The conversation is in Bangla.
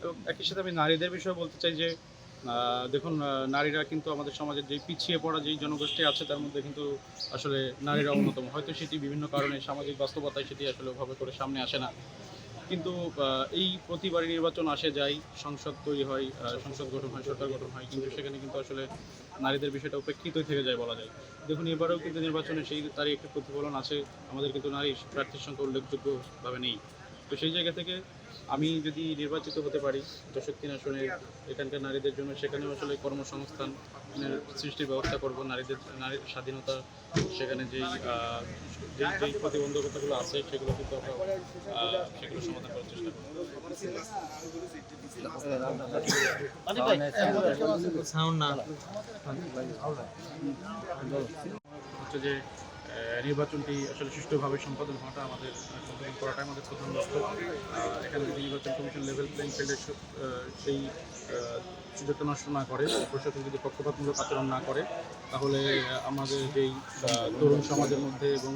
তো একই সাথে আমি নারীদের বিষয়ে বলতে চাই যে দেখুন, নারীরা কিন্তু আমাদের সমাজের যে পিছিয়ে পড়া যেই জনগোষ্ঠী আছে তার মধ্যে কিন্তু আসলে নারীরা অন্যতম। হয়তো সেটি বিভিন্ন কারণে সামাজিক বাস্তবতায় সেটি আসলে ওভাবে করে সামনে আসে না। কিন্তু এই প্রতিবারই নির্বাচন আসে যায়, সংসদ তৈরি হয়, সংসদ গঠন হয়, সরকার গঠন হয়, কিন্তু সেখানে কিন্তু আসলে নারীদের বিষয়টা উপেক্ষিতই থেকে যায় বলা যায়। দেখুন, এবারেও কিন্তু নির্বাচনে সেই তারই একটি প্রতিফলন আছে। আমাদের কিন্তু নারী প্রার্থীর সংখ্যা উল্লেখযোগ্যভাবে নেই। তো সেই জায়গা থেকে আমি যদি নির্বাচিত হতে পারি 64 আসনে এখানকার নারীদের জন্য, সেখানেও আসলে কর্মসংস্থানের সৃষ্টির ব্যবস্থা করব। নারীর স্বাধীনতা, সেখানে যেই প্রতিবন্ধকতাগুলো আছে সেগুলো কিন্তু আমরা সেগুলো সমাধান করার চেষ্টা করব। হচ্ছে যে নির্বাচনটি আসলে সুষ্ঠুভাবে সম্পাদন হওয়াটা সম্পাদন করাটাই আমাদের প্রধান লক্ষ্য। এখানে যদি নির্বাচন কমিশন লেভেল প্লেইং ফিল্ডের সেই সুযোগটা নষ্ট না করে, প্রশাসন যদি পক্ষপাতমূলক আচরণ না করে, তাহলে আমাদের যেই তরুণ সমাজের মধ্যে এবং